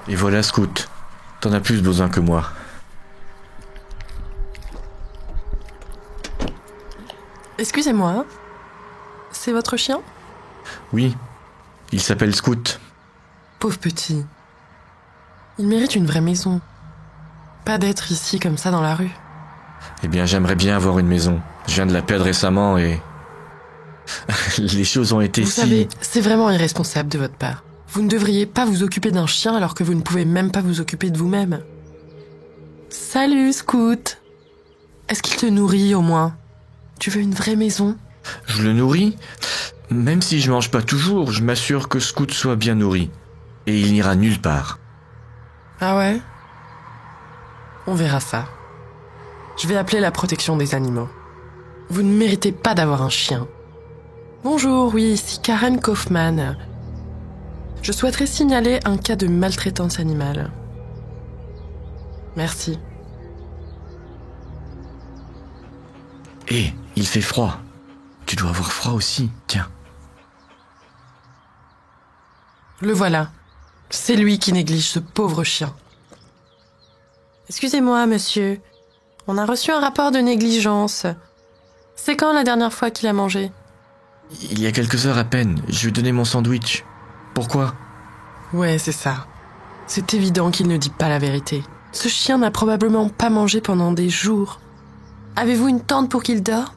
Et voilà, Scout. T'en as plus besoin que moi. Excusez-moi, c'est votre chien ? Oui, il s'appelle Scout. Pauvre petit. Il mérite une vraie maison. Pas d'être ici comme ça dans la rue. Eh bien, j'aimerais bien avoir une maison. Je viens de la perdre récemment et... les choses ont été Vous si... savez, c'est vraiment irresponsable de votre part. Vous ne devriez pas vous occuper d'un chien alors que vous ne pouvez même pas vous occuper de vous-même. Salut, Scout. Est-ce qu'il te nourrit au moins ? Tu veux une vraie maison ? Je le nourris. Même si je mange pas toujours, je m'assure que Scout soit bien nourri. Et il n'ira nulle part. Ah ouais ? On verra ça. Je vais appeler la protection des animaux. Vous ne méritez pas d'avoir un chien. Bonjour, oui, ici Karen Kaufman. Je souhaiterais signaler un cas de maltraitance animale. Merci. Hé, il fait froid. Tu dois avoir froid aussi, tiens. Le voilà. C'est lui qui néglige ce pauvre chien. Excusez-moi, monsieur. On a reçu un rapport de négligence. C'est quand la dernière fois qu'il a mangé ? Il y a quelques heures à peine, je lui ai donné mon sandwich. Pourquoi ? Ouais, c'est ça. C'est évident qu'il ne dit pas la vérité. Ce chien n'a probablement pas mangé pendant des jours. Avez-vous une tente pour qu'il dort ?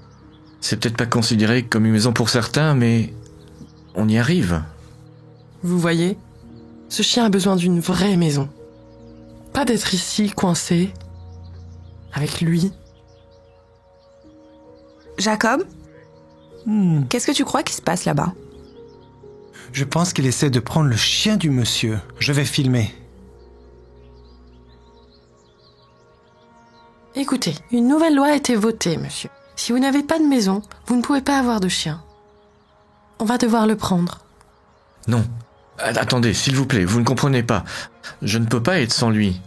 C'est peut-être pas considéré comme une maison pour certains, mais... on y arrive. Vous voyez ? Ce chien a besoin d'une vraie maison. Pas d'être ici, coincé, avec lui. Jacob ? Qu'est-ce que tu crois qui se passe là-bas ? Je pense qu'il essaie de prendre le chien du monsieur. Je vais filmer. Écoutez, une nouvelle loi a été votée, monsieur. Si vous n'avez pas de maison, vous ne pouvez pas avoir de chien. On va devoir le prendre. Non. Attendez, s'il vous plaît, vous ne comprenez pas. Je ne peux pas être sans lui.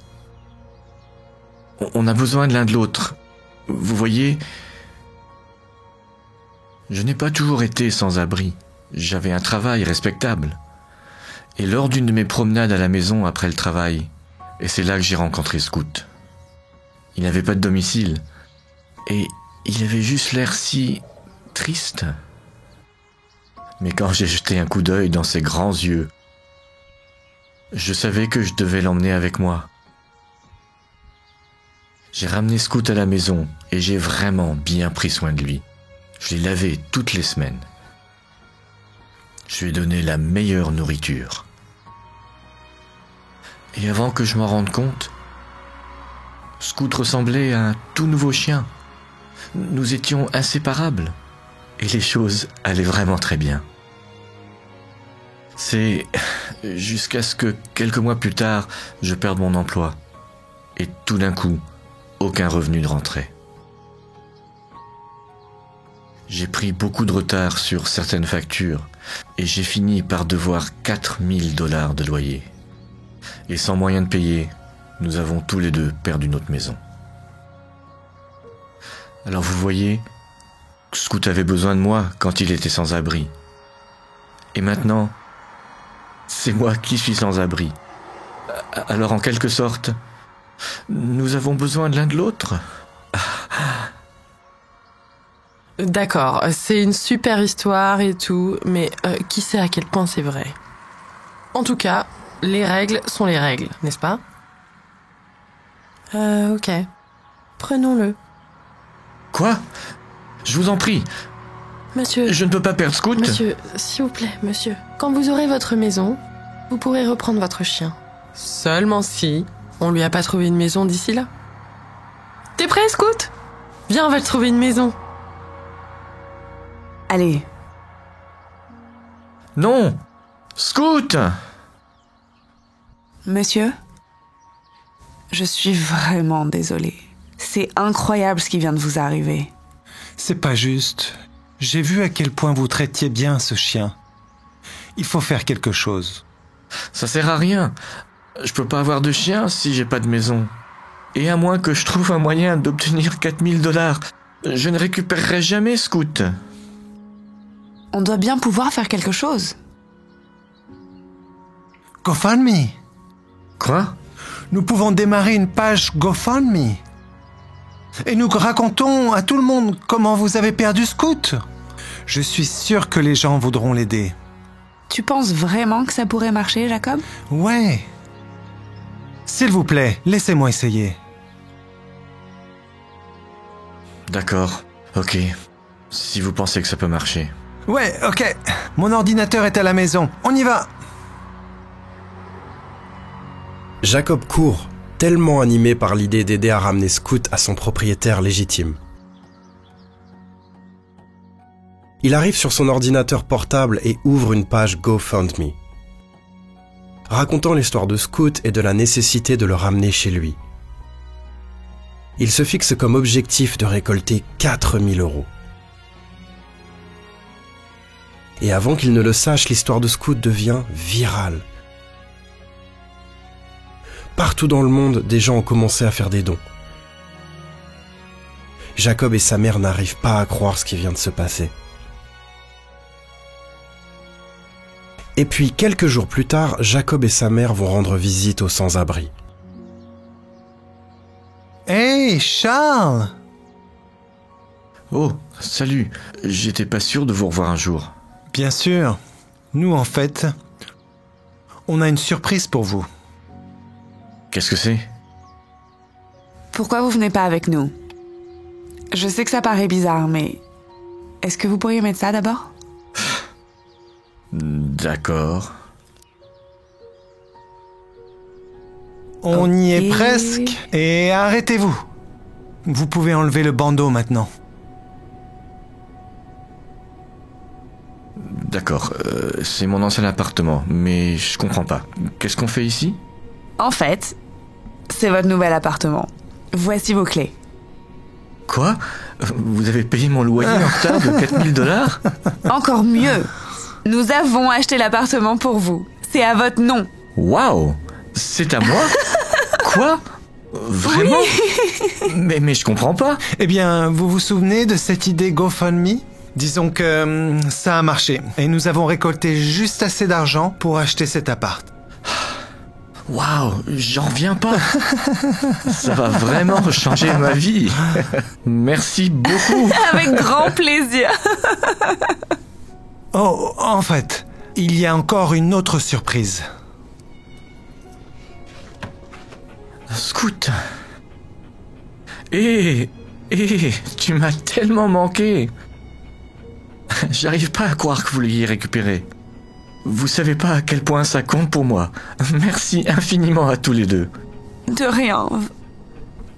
On a besoin de l'un de l'autre. Vous voyez, je n'ai pas toujours été sans abri. J'avais un travail respectable. Et lors d'une de mes promenades à la maison après le travail, et c'est là que j'ai rencontré Scout. Il n'avait pas de domicile. Et il avait juste l'air si triste. Mais quand j'ai jeté un coup d'œil dans ses grands yeux, je savais que je devais l'emmener avec moi. J'ai ramené Scout à la maison et j'ai vraiment bien pris soin de lui. Je l'ai lavé toutes les semaines. Je lui ai donné la meilleure nourriture. Et avant que je m'en rende compte, Scout ressemblait à un tout nouveau chien. Nous étions inséparables et les choses allaient vraiment très bien. C'est jusqu'à ce que, quelques mois plus tard, je perde mon emploi. Et tout d'un coup, aucun revenu ne rentrait. J'ai pris beaucoup de retard sur certaines factures et j'ai fini par devoir $4000 de loyer. Et sans moyen de payer, nous avons tous les deux perdu notre maison. Alors vous voyez, Scout avait besoin de moi quand il était sans abri. Et maintenant, c'est moi qui suis sans abri. Alors en quelque sorte, nous avons besoin de l'un de l'autre. D'accord, c'est une super histoire et tout, mais qui sait à quel point c'est vrai ? En tout cas, les règles sont les règles, n'est-ce pas ? Ok. Prenons-le. Quoi ? Je vous en prie, Monsieur, je ne peux pas perdre Scout. monsieur, s'il vous plaît, monsieur. Quand vous aurez votre maison, vous pourrez reprendre votre chien. Seulement si on lui a pas trouvé une maison d'ici là. T'es prêt, Scout ? Viens, on va te trouver une maison. Allez, Non ! Scout ! monsieur ? Je suis vraiment désolée. C'est incroyable ce qui vient de vous arriver. C'est pas juste. J'ai vu à quel point vous traitiez bien ce chien. Il faut faire quelque chose. Ça sert à rien. Je peux pas avoir de chien si j'ai pas de maison. Et à moins que je trouve un moyen d'obtenir $4000, je ne récupérerai jamais Scout. On doit bien pouvoir faire quelque chose. GoFundMe. Quoi? Nous pouvons démarrer une page GoFundMe. Et nous racontons à tout le monde comment vous avez perdu Scoot. Je suis sûr que les gens voudront l'aider. Tu penses vraiment que ça pourrait marcher, Jacob? Ouais. S'il vous plaît, laissez-moi essayer. D'accord, ok. Si vous pensez que ça peut marcher. Ouais, ok. Mon ordinateur est à la maison. On y va. Jacob court, tellement animé par l'idée d'aider à ramener Scoot à son propriétaire légitime. Il arrive sur son ordinateur portable et ouvre une page GoFundMe, racontant l'histoire de Scoot et de la nécessité de le ramener chez lui. Il se fixe comme objectif de récolter 4 000 €. Et avant qu'il ne le sache, l'histoire de Scoot devient virale. Partout dans le monde, des gens ont commencé à faire des dons. Jacob et sa mère n'arrivent pas à croire ce qui vient de se passer. Et puis, quelques jours plus tard, Jacob et sa mère vont rendre visite aux sans-abri. Hey, Charles! Oh, salut. J'étais pas sûr de vous revoir un jour. Bien sûr. Nous, en fait, on a une surprise pour vous. Qu'est-ce que c'est? Pourquoi vous venez pas avec nous? Je sais que ça paraît bizarre, mais... Est-ce que vous pourriez mettre ça d'abord? D'accord. On y est Ok. presque. Et arrêtez-vous. Vous pouvez enlever le bandeau maintenant. D'accord, c'est mon ancien appartement, mais je comprends pas. Qu'est-ce qu'on fait ici? En fait, c'est votre nouvel appartement. Voici vos clés. Quoi? Vous avez payé mon loyer en retard de 4 000 $? Encore mieux, nous avons acheté l'appartement pour vous. C'est à votre nom. Waouh! C'est à moi? Quoi? Vraiment? Mais je comprends pas. Eh bien, vous vous souvenez de cette idée GoFundMe? Disons que ça a marché. Et nous avons récolté juste assez d'argent pour acheter cet appart. Waouh, j'en reviens pas. Ça va vraiment changer ma vie. Merci beaucoup. Avec grand plaisir. Oh, en fait, il y a encore une autre surprise. Scoot. Tu m'as tellement manqué. J'arrive pas à croire que vous l'ayez récupéré. Vous savez pas à quel point ça compte pour moi. Merci infiniment à tous les deux. De rien.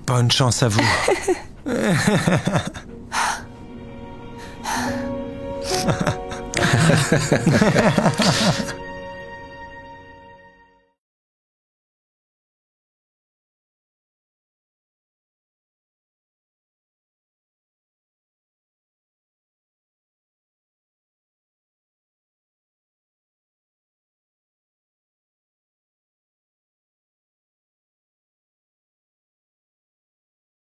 Bonne chance à vous.